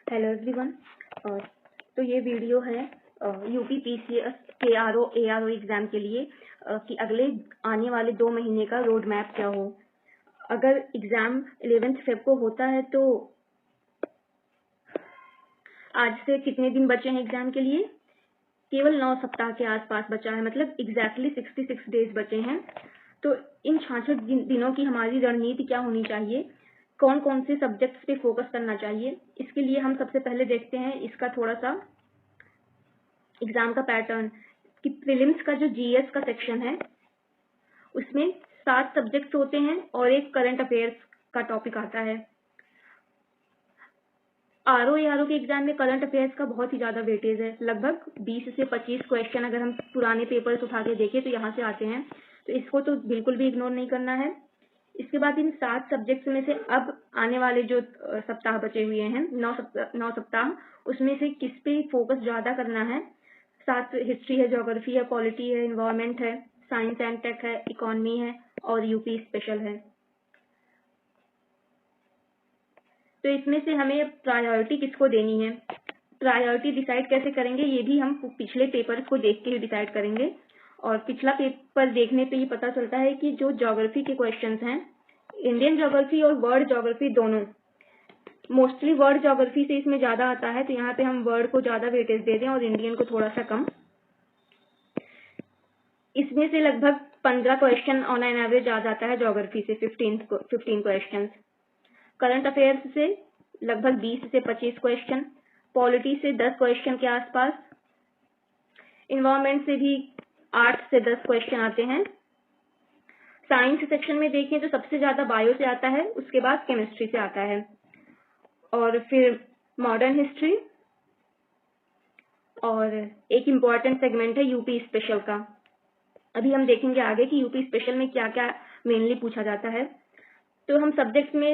Hello everyone. तो ये video है यूपी पीसीएस के ARO एग्ज़ाम के लिए कि अगले आने वाले 2 महीने का रोड मैप क्या हो। अगर एग्ज़ाम 11 फेब को होता है तो आज से कितने दिन बचे हैं एग्ज़ाम के लिए? केवल 9 सप्ताह के आसपास बचा है, मतलब एग्जैक्टली 66 डेज बचे हैं। तो इन 66 दिनों की हमारी रणनीति क्या होनी चाहिए, कौन कौन से सब्जेक्ट्स पे फोकस करना चाहिए, इसके लिए हम सबसे पहले देखते हैं इसका थोड़ा सा एग्जाम का पैटर्न कि प्रीलिम्स का जो जीएस का सेक्शन है उसमें 7 सब्जेक्ट्स होते हैं और एक करंट अफेयर्स का टॉपिक आता है। ARO के एग्जाम में करंट अफेयर्स का बहुत ही ज़्यादा वेटेज है, लगभग 20 से 25 क्वेश्चन अगर हम पुराने पेपर्स उठा के देखें तो यहाँ से आते हैं, तो इसको तो बिल्कुल भी इग्नोर नहीं करना है। इसके बाद इन 7 सब्जेक्ट्स में से अब आने वाले जो सप्ताह बचे हुए हैं 9 सप्ताह, उसमें से किस पे फोकस ज़्यादा करना है। 7 हिस्ट्री है, ज्योग्राफी है, पॉलिटी है, इन्वायरमेंट है, साइंस एंड टेक है, इकोनॉमी है और यूपी स्पेशल है। तो इसमें से हमें प्रायोरिटी किसको देनी है, प्रायोरिटी डिसाइड कैसे करेंगे, ये भी हम पिछले पेपर को देख के ही डिसाइड करेंगे। और पिछला पेपर देखने पे ये पता चलता है कि जो ज्योग्राफी के क्वेश्चंस हैं, इंडियन ज्योग्राफी और वर्ल्ड ज्योग्राफी दोनों, मोस्टली वर्ल्ड ज्योग्राफी से इसमें ज़्यादा आता है, तो यहाँ पे हम वर्ल्ड को ज़्यादा वेटेज दे दें और इंडियन को थोड़ा सा कम। इसमें से लगभग 15 क्वेश्चन ऑन एन एवरेज आ जाता है ज्योग्राफी से, 15 क्वेश्चन, करंट अफेयर्स से लगभग 20 से 25 क्वेश्चन, पॉलिटी से 10 क्वेश्चन के आसपास, इन्वायरमेंट से भी 8 से 10 क्वेश्चन आते हैं। साइंस सेक्शन में देखें तो सबसे ज़्यादा बायो से आता है, उसके बाद केमिस्ट्री से आता है और फिर मॉडर्न हिस्ट्री और एक इम्पॉर्टेंट सेगमेंट है यूपी स्पेशल का। अभी हम देखेंगे आगे कि यूपी स्पेशल में क्या क्या मेनली पूछा जाता है। तो हम सब्जेक्ट्स में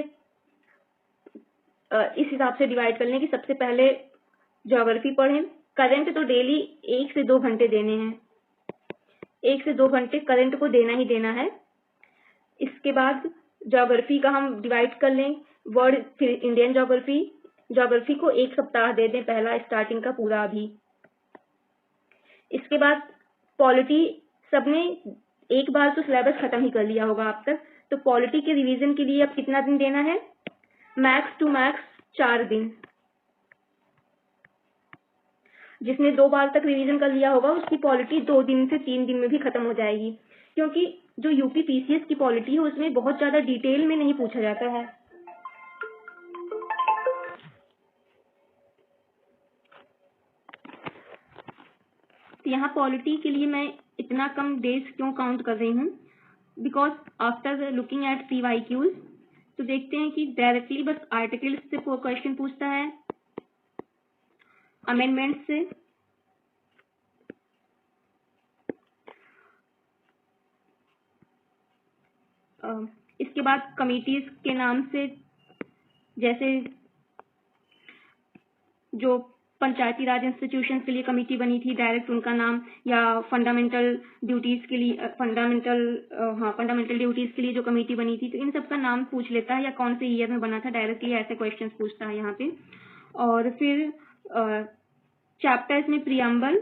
इस हिसाब से डिवाइड कर लें कि सबसे पहले ज्योग्राफी पढ़ें। करंट तो डेली 1 से 2 घंटे देने हैं, 1 से 2 घंटे करंट को देना ही देना है। इसके बाद ज्योग्राफी का हम डिवाइड कर लें वर्ल्ड, फिर इंडियन ज्योग्राफी को 1 सप्ताह दे दें पहला, स्टार्टिंग का पूरा अभी। इसके बाद पॉलिटी, सबने एक बार तो सिलेबस खत्म ही कर लिया होगा अब तक, तो पॉलिटी के रिवीजन के लिए अब कितना दिन देना है, मैक्स टू मैक्स 4 दिन। जिसने 2 बार तक रिवीजन कर लिया होगा उसकी पॉलिटी 2 दिन से 3 दिन में भी खत्म हो जाएगी, क्योंकि जो यूपी पीसीएस की पॉलिटी है उसमें बहुत ज्यादा डिटेल में नहीं पूछा जाता है। तो यहाँ पॉलिटी के लिए मैं इतना कम डेज क्यों काउंट कर रही हूँ, because after looking at PYQs तो देखते हैं कि डायरेक्टली बस आर्टिकल्स से क्वेश्चन पूछता है, अमेंडमेंट से, इसके बाद कमिटीज के नाम से, जैसे जो पंचायती राज इंस्टीट्यूशंस के लिए कमेटी बनी थी डायरेक्ट उनका नाम, या फंडामेंटल ड्यूटीज के लिए फंडामेंटल ड्यूटीज के लिए जो कमेटी बनी थी, तो इन सब का नाम पूछ लेता है या कौन से ईयर में बना था, डायरेक्टली ऐसे क्वेश्चंस पूछता है यहाँ पे। और फिर चैप्टर्स में प्रियम्बल,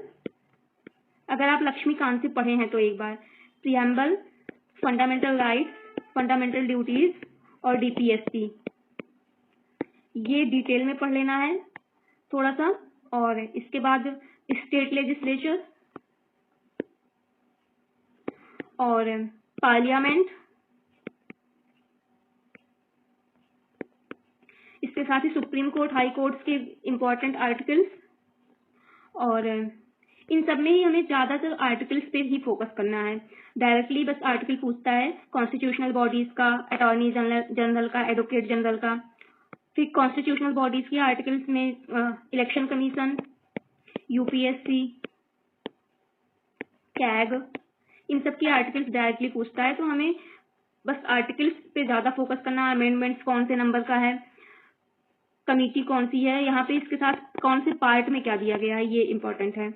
अगर आप लक्ष्मीकांत से पढ़े हैं तो एक बार preamble, fundamental rights, fundamental duties और DPSP, ये डिटेल में पढ़ लेना है थोड़ा सा। और इसके बाद स्टेट लेजिस्लेचर और पार्लियामेंट, इसके साथ ही सुप्रीम कोर्ट, हाई कोर्ट्स के इम्पोर्टेंट आर्टिकल्स, और इन सब में ही हमें ज्यादातर आर्टिकल्स पे ही फोकस करना है। डायरेक्टली बस आर्टिकल पूछता है कॉन्स्टिट्यूशनल बॉडीज का, अटॉर्नी जनरल का, एडवोकेट जनरल का, फिर कॉन्स्टिट्यूशनल बॉडीज के आर्टिकल्स में इलेक्शन कमीशन, UPSC, कैग, इन सब के आर्टिकल्स डायरेक्टली पूछता है। तो हमें बस आर्टिकल्स पे ज्यादा फोकस करना है, अमेंडमेंट्स कौन से नंबर का है, कमिटी कौन सी है, यहाँ पे इसके साथ कौन से पार्ट में क्या दिया गया है, ये इंपॉर्टेंट है।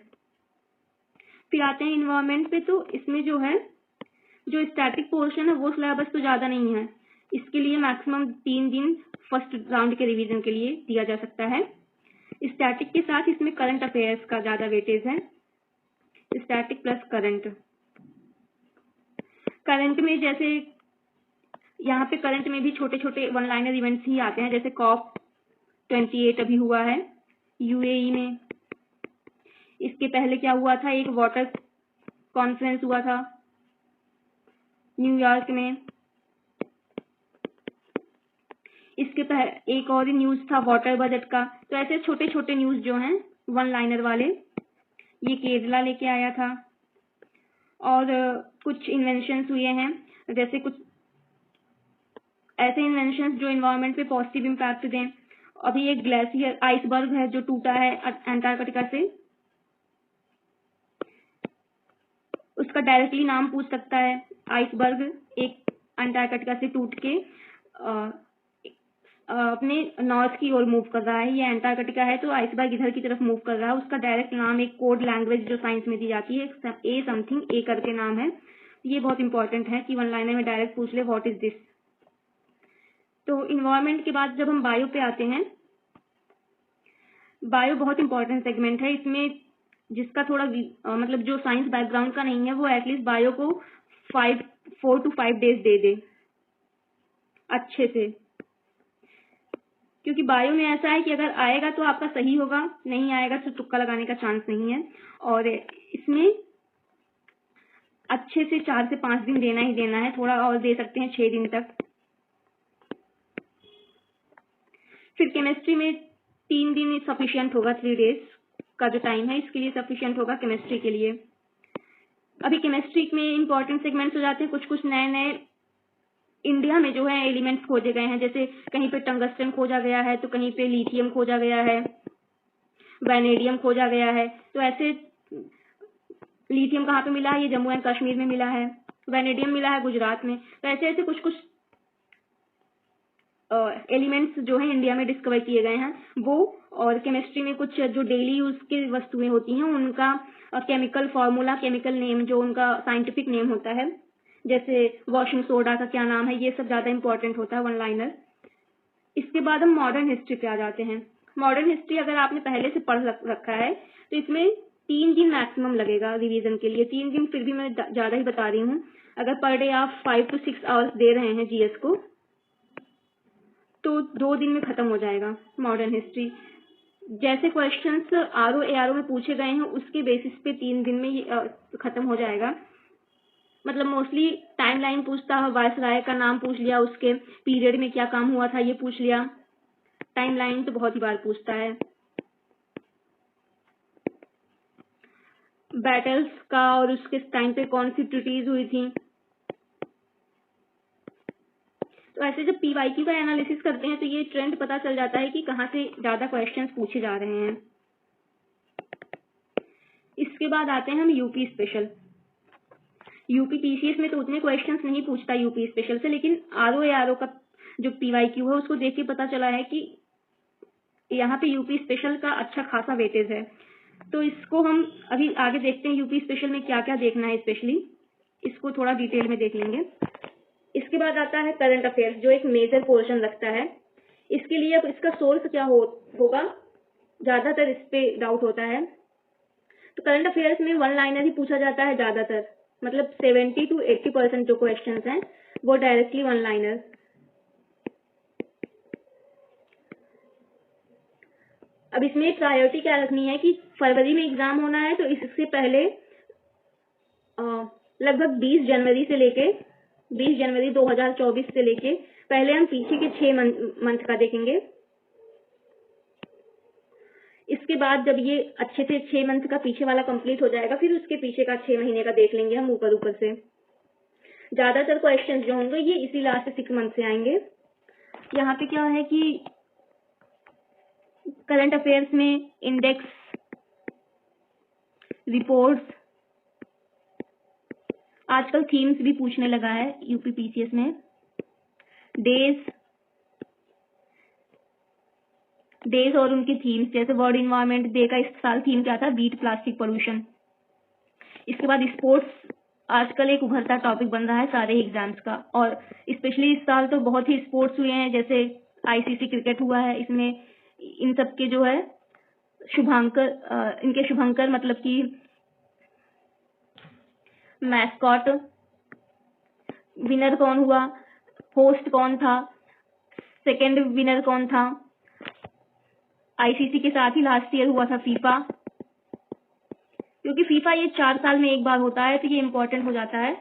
फिर आते हैं इन्वायरमेंट पे, तो इसमें जो है जो स्टैटिक पोर्शन है वो सिलेबस तो ज्यादा नहीं है, इसके लिए मैक्सिमम 3 दिन फर्स्ट राउंड के रिवीजन के लिए दिया जा सकता है। स्टैटिक के साथ इसमें करंट अफेयर्स का ज्यादा वेटेज है, स्टैटिक प्लस करंट। करंट में जैसे यहाँ पे करंट में भी छोटे छोटे वन लाइनर इवेंट्स ही आते हैं, जैसे COP28 अभी हुआ है UAE में। इसके पहले क्या हुआ था, एक वाटर कॉन्फ्रेंस हुआ था न्यूयॉर्क में। इसके पहले एक और न्यूज था वाटर बजट का। तो ऐसे छोटे छोटे न्यूज जो हैं वन लाइनर वाले, ये केरला लेके आया था। और कुछ इन्वेंशंस हुए हैं, जैसे कुछ ऐसे इन्वेंशंस जो इन्वायरमेंट पे पॉजिटिव इम्पैक्ट दें। अभी एक ग्लेशियर आइसबर्ग है जो टूटा है अंटार्कटिका से, उसका डायरेक्टली नाम पूछ सकता है। आइसबर्ग एक अंटार्कटिका से टूट के अपने नॉर्थ की ओर मूव कर रहा है। ये अंटार्कटिका है तो आइसबर्ग इधर की तरफ मूव कर रहा है। उसका डायरेक्ट नाम एक कोड लैंग्वेज जो साइंस में दी जाती है, ए समथिंग ए करके नाम है। ये बहुत इंपॉर्टेंट है कि वन लाइनर में डायरेक्ट पूछ ले व्हाट इज दिस। तो इन्वायरमेंट के बाद जब हम बायो पे आते हैं, बायो बहुत इंपॉर्टेंट सेगमेंट है। इसमें जिसका थोड़ा मतलब जो साइंस बैकग्राउंड का नहीं है वो एटलीस्ट बायो को 4 to 5 डेज दे दे अच्छे से, क्योंकि बायो में ऐसा है कि अगर आएगा तो आपका सही होगा, नहीं आएगा तो तुक्का लगाने का चांस नहीं है। और इसमें अच्छे से 4 से 5 दिन देना ही देना है, थोड़ा और दे सकते हैं 6 दिन तक। फिर केमिस्ट्री में 3 दिन सफिशिएंट होगा, 3 डेज का जो टाइम है इसके लिए सफिशिएंट होगा केमिस्ट्री के लिए। अभी केमिस्ट्री में इंपॉर्टेंट सेगमेंट्स हो जाते हैं। कुछ कुछ नए नए इंडिया में जो है एलिमेंट्स खोजे गए हैं, जैसे कहीं पे टंगस्टन खोजा गया है तो कहीं पे लिथियम खोजा गया है, वैनेडियम खोजा गया है। तो ऐसे लिथियम कहाँ पे मिला है, ये जम्मू एंड कश्मीर में मिला है। वैनेडियम मिला है गुजरात में। तो ऐसे ऐसे कुछ कुछ एलिमेंट्स जो है इंडिया में डिस्कवर किए गए हैं वो। और केमिस्ट्री में कुछ जो डेली यूज की वस्तुएं होती हैं उनका केमिकल फॉर्मूला, केमिकल नेम जो उनका साइंटिफिक नेम होता है, जैसे वॉशिंग सोडा का क्या नाम है, ये सब ज्यादा इंपॉर्टेंट होता है वन लाइनर। इसके बाद हम मॉडर्न हिस्ट्री पे आ जाते हैं। मॉडर्न हिस्ट्री अगर आपने पहले से पढ़ रखा है तो इसमें 3 दिन मैक्सिमम लगेगा रिवीजन के लिए। 3 दिन फिर भी मैं ज्यादा ही बता रही हूँ। अगर पर डे आप 5 to 6 आवर्स दे रहे हैं जीएस को तो 2 दिन में खत्म हो जाएगा मॉडर्न हिस्ट्री। जैसे क्वेश्चंस आरओ एआरओ में पूछे गए हैं उसके बेसिस पे 3 दिन में ये खत्म हो जाएगा। मतलब मोस्टली टाइमलाइन पूछता है, वायसराय का नाम पूछ लिया, उसके पीरियड में क्या काम हुआ था ये पूछ लिया। टाइमलाइन तो बहुत ही बार पूछता है। बैटल्स का और उसके टाइम पे कौन सी ट्रीटीज हुई थी। तो ऐसे जब पीवाईक्यू का एनालिसिस करते हैं तो ये ट्रेंड पता चल जाता है कि कहाँ से ज्यादा क्वेश्चंस पूछे जा रहे हैं। इसके बाद आते हैं हम यूपी स्पेशल। यूपी पीसीएस में तो उतने क्वेश्चंस नहीं पूछता यूपी स्पेशल से, लेकिन आरओ का जो पीवाईक्यू है उसको देख के पता चला है कि यहाँ पे यूपी स्पेशल का अच्छा खासा वेटेज है। तो इसको हम अभी आगे देखते हैं यूपी स्पेशल में क्या क्या देखना है, स्पेशली इसको थोड़ा डिटेल में देख लेंगे। इसके बाद आता है करंट अफेयर्स जो एक मेजर पोर्शन रखता है। इसके लिए अब इसका सोर्स क्या होगा, ज्यादातर इस पे डाउट होता है। तो करंट अफेयर्स में वन लाइनर ही पूछा जाता है ज्यादातर, मतलब 70 to 80% जो क्वेश्चंस हैं वो डायरेक्टली वन लाइनर। अब इसमें प्रायोरिटी क्या रखनी है कि फरवरी में एग्जाम होना है तो इससे पहले लगभग 20 जनवरी 2024 से लेके पहले हम पीछे के 6 मंथ का देखेंगे। इसके बाद जब ये अच्छे से 6 मंथ का पीछे वाला कंप्लीट हो जाएगा फिर उसके पीछे का 6 महीने का देख लेंगे हम ऊपर से। ज्यादातर क्वेश्चंस जो होंगे ये इसी लास्ट 6 मंथ से आएंगे। यहाँ पे क्या है कि करंट अफेयर्स में इंडेक्स, रिपोर्ट्स, आजकल थीम्स भी पूछने लगा है यूपी पीसीएस में। डेज और उनकी थीम्स, जैसे वर्ल्ड इन्वायरमेंट डे का इस साल थीम क्या था, बीट प्लास्टिक पोल्यूशन। इसके बाद स्पोर्ट्स आजकल एक उभरता टॉपिक बन रहा है सारे एग्जाम्स का, और स्पेशली इस साल तो बहुत ही स्पोर्ट्स हुए हैं, जैसे आईसीसी क्रिकेट हुआ है। इसमें इन सब के जो है शुभांकर, इनके शुभंकर मतलब कि मैस्कॉट, विनर कौन हुआ, होस्ट कौन था, सेकंड विनर कौन था, आईसीसी के साथ ही लास्ट ईयर हुआ था फीफा, क्योंकि फीफा ये 4 साल में एक बार होता है तो ये इम्पोर्टेंट हो जाता है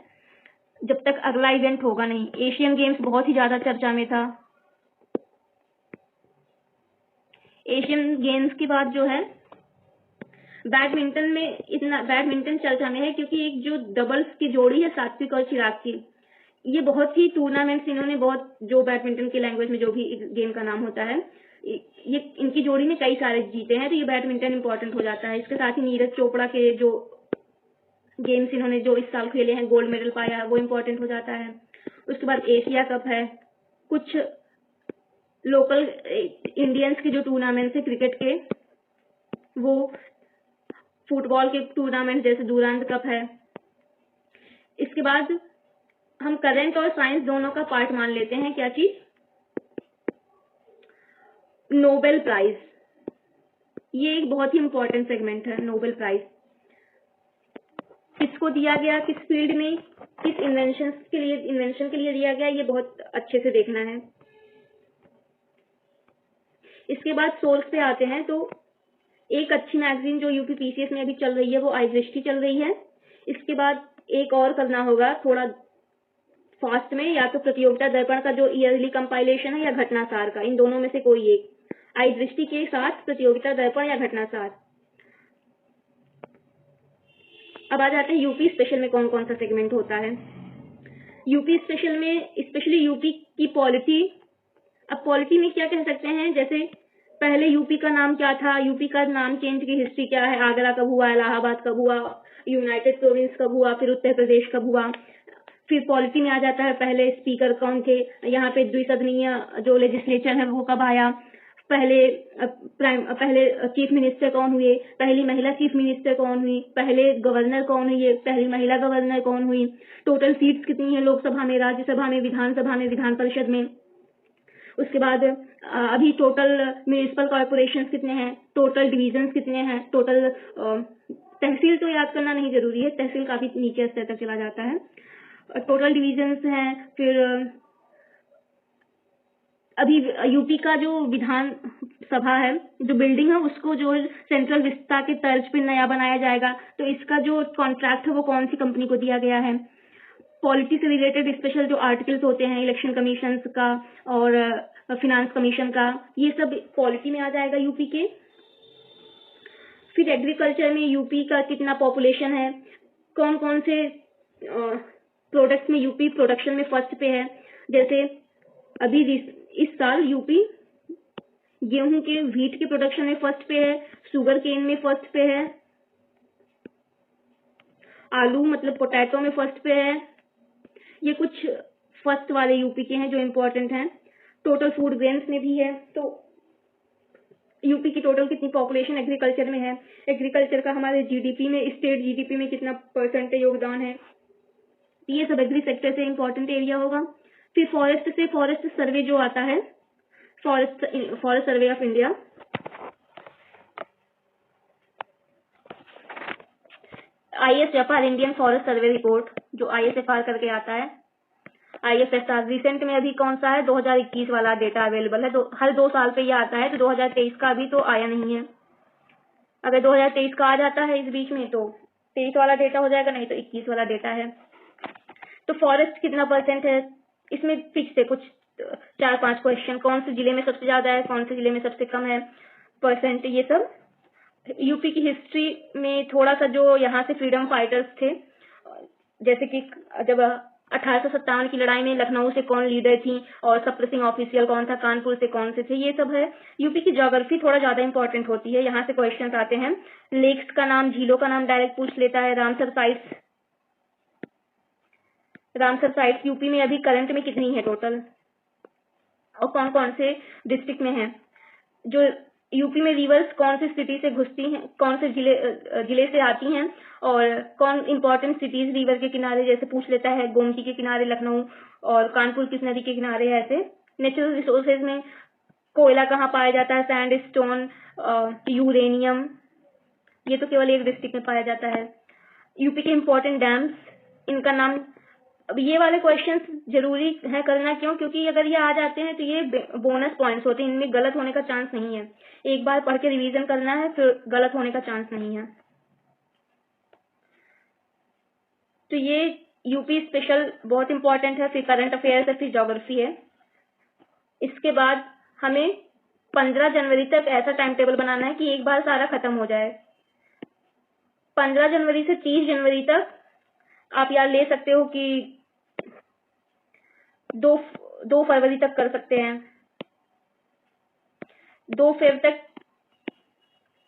जब तक अगला इवेंट होगा नहीं। एशियन गेम्स बहुत ही ज्यादा चर्चा में था। एशियन गेम्स के बाद जो है बैडमिंटन में, इतना बैडमिंटन चर्चा में है क्योंकि एक जो डबल्स की जोड़ी है सात्विक और चिराग की, ये बहुत ही टूर्नामेंट्स इन्होंने बहुत, जो बैडमिंटन की लैंग्वेज में जो भी गेम का नाम होता है, ये इनकी जोड़ी ने कई सारे जीते हैं, तो ये बैडमिंटन इंपॉर्टेंट हो जाता है। इसके साथ ही नीरज चोपड़ा के जो गेम्स इन्होंने जो इस साल खेले हैं, गोल्ड मेडल पाया, वो इम्पोर्टेंट हो जाता है। उसके बाद एशिया कप है, कुछ लोकल इंडियंस के जो टूर्नामेंट्स है क्रिकेट के, वो फुटबॉल के टूर्नामेंट जैसे डूरांड कप है। इसके बाद हम करंट और साइंस दोनों का पार्ट मान लेते हैं। क्या चीज? Nobel prize. ये एक बहुत ही इंपॉर्टेंट सेगमेंट है। नोबेल प्राइज किसको दिया गया, किस फील्ड में, किस इन्वेंशन के लिए दिया गया, ये बहुत अच्छे से देखना है। इसके बाद सोर्स पे आते हैं, तो एक अच्छी मैगजीन जो यूपीपीसीएस में अभी चल रही है वो आई दृष्टि चल रही है। इसके बाद एक और करना होगा थोड़ा फास्ट में, या तो प्रतियोगिता दर्पण का जो ईयरली कंपाइलेशन है या घटनासार का, इन दोनों में से कोई एक। आई दृष्टि के साथ प्रतियोगिता दर्पण या घटनासार। अब आ जाते हैं यूपी स्पेशल में कौन कौन सा सेगमेंट होता है। यूपी स्पेशल में स्पेशली यूपी की पॉलिटी। अब पॉलिटी में क्या कह सकते हैं, जैसे पहले यूपी का नाम क्या था, यूपी का नाम चेंज की हिस्ट्री क्या है, आगरा कब हुआ, इलाहाबाद कब हुआ, यूनाइटेड प्रोविंस कब हुआ, फिर उत्तर प्रदेश कब हुआ। फिर पॉलिटी में आ जाता है पहले स्पीकर कौन थे, यहाँ पे द्विसदनीय जो लेजिस्लेचर है वो कब आया, पहले चीफ मिनिस्टर कौन हुए, पहली महिला चीफ मिनिस्टर कौन हुई, पहले गवर्नर कौन हुई, पहली महिला गवर्नर कौन हुई, टोटल सीट्स कितनी है लोकसभा में, राज्यसभा में, विधानसभा में, विधान परिषद में। उसके बाद अभी टोटल म्यूनिसिपल कॉर्पोरेशन कितने हैं, टोटल डिविजन्स कितने हैं, टोटल तहसील तो याद करना नहीं जरूरी है, तहसील काफी नीचे स्तर तक चला जाता है। टोटल डिविजन्स हैं। फिर अभी यूपी का जो विधान सभा है, जो बिल्डिंग है, उसको जो सेंट्रल विस्ता के तर्ज पे नया बनाया जाएगा, तो इसका जो कॉन्ट्रैक्ट है वो कौन सी कंपनी को दिया गया है। पॉलिटी से रिलेटेड स्पेशल जो आर्टिकल्स होते हैं इलेक्शन कमीशन का और फिनांस कमीशन का, ये सब पॉलिटी में आ जाएगा यूपी के। फिर एग्रीकल्चर में यूपी का कितना पॉपुलेशन है, कौन कौन से प्रोडक्ट्स में यूपी प्रोडक्शन में फर्स्ट पे है। जैसे अभी इस साल यूपी गेहूं के, व्हीट के प्रोडक्शन में फर्स्ट पे है, शुगर केन में फर्स्ट पे है, आलू मतलब पोटैटो में फर्स्ट पे है। ये कुछ फर्स्ट वाले यूपी के हैं जो इम्पोर्टेंट हैं। टोटल फूड ग्रेन्स में भी है। तो यूपी की टोटल कितनी पॉपुलेशन एग्रीकल्चर में है, एग्रीकल्चर का हमारे जीडीपी में, स्टेट जीडीपी में कितना % योगदान है, ये सब एग्री सेक्टर से इम्पोर्टेंट एरिया होगा। फिर फॉरेस्ट से फॉरेस्ट सर्वे जो आता है, forest survey of India, ISFR Indian forest survey report, जो ISFR करके आता है। IFSR रिसेंट में अभी कौन सा है, 2021 वाला डेटा अवेलेबल है, तो हर 2 साल पे ये आता है, तो 2023 का अभी तो आया नहीं है। अगर 2023 का आ जाता है इस बीच में तो 23 वाला डेटा हो जाएगा, नहीं तो 21 वाला डेटा है। तो फॉरेस्ट कितना % है, इसमें फिक्स है कुछ 4-5 क्वेश्चन, कौन से जिले में सबसे ज्यादा है, कौन से जिले में सबसे कम है %, ये सब। यूपी की हिस्ट्री में थोड़ा सा जो यहाँ से फ्रीडम फाइटर्स थे, जैसे कि जब 1857 की लड़ाई में लखनऊ से कौन लीडर थी और सप्रेसिंग ऑफिशियल कौन था, कानपुर से कौन से थे, ये सब है। यूपी की ज्योग्राफी थोड़ा ज्यादा इंपॉर्टेंट होती है, यहाँ से क्वेश्चन आते हैं। लेक्स का नाम, झीलों का नाम डायरेक्ट पूछ लेता है। रामसर साइट्स यूपी में अभी करंट में कितनी है टोटल, और कौन कौन से डिस्ट्रिक्ट में है। जो यूपी में रिवर्स कौन से सिटी से घुसती हैं, कौन से जिले से आती हैं, और कौन इंपॉर्टेंट सिटीज रिवर के किनारे, जैसे पूछ लेता है गोमती के किनारे लखनऊ और कानपुर किस नदी के किनारे है। ऐसे नेचुरल रिसोर्सेज में कोयला कहाँ पाया जाता है, सैंडस्टोन, यूरेनियम, ये तो केवल एक डिस्ट्रिक्ट में पाया जाता है। यूपी के इम्पोर्टेंट डैम्स, इनका नाम। अब ये वाले क्वेश्चंस जरूरी है करना, क्यों? क्योंकि अगर ये आ जाते हैं तो ये बोनस पॉइंट्स होते हैं, इनमें गलत होने का चांस नहीं है। एक बार पढ़ के रिवीजन करना है, फिर गलत होने का चांस नहीं है। तो ये यूपी स्पेशल बहुत इंपॉर्टेंट है, फिर करंट अफेयर्स है, फिर ज्योग्राफी है। इसके बाद हमें 15 जनवरी तक ऐसा टाइम टेबल बनाना है कि एक बार सारा खत्म हो जाए। 15 जनवरी से 30 जनवरी तक आप यार ले सकते हो कि 2 फरवरी तक कर सकते हैं। 2 फेब तक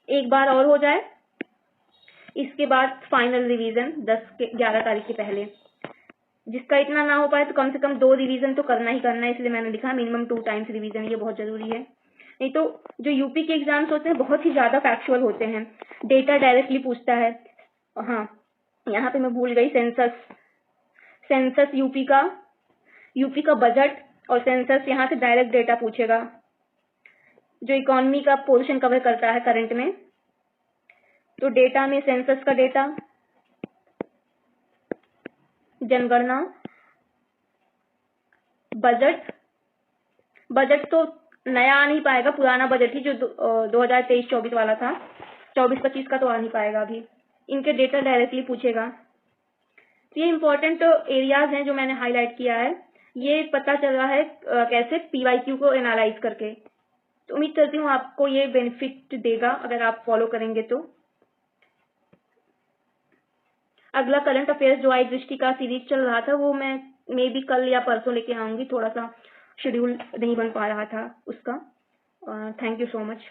एक बार और हो जाए, इसके बाद फाइनल रिवीजन 11 तारीख के पहले। जिसका इतना ना हो पाए तो कम से कम 2 रिवीजन तो करना ही करना है, इसलिए मैंने लिखा मिनिमम 2 टाइम्स रिवीजन, ये बहुत जरूरी है। नहीं तो जो यूपी के एग्जाम्स होते हैं बहुत ही ज्यादा फैक्चुअल होते हैं, डेटा डायरेक्टली पूछता है। हाँ, यहाँ पे मैं भूल गई, सेंसस यूपी का बजट और सेंसस यहाँ से डायरेक्ट डेटा पूछेगा, जो इकोनॉमी का पोर्शन कवर करता है करंट में। तो डेटा में सेंसस का डेटा, जनगणना, बजट तो नया आ नहीं पाएगा, पुराना बजट ही जो 2023-24 वाला था, 24-25 का तो आ नहीं पाएगा अभी। इनके डेटा डायरेक्टली पूछेगा। तो ये इंपॉर्टेंट एरियाज हैं जो मैंने हाईलाइट किया है। ये पता चल रहा है कैसे पीवाईक्यू को एनालाइज करके। तो उम्मीद करती हूँ आपको ये बेनिफिट देगा अगर आप फॉलो करेंगे तो। अगला करंट अफेयर्स जो आई दृष्टि का सीरीज चल रहा था, वो मैं मे बी कल या परसों लेके आऊंगी, थोड़ा सा शेड्यूल नहीं बन पा रहा था उसका। Thank you so much.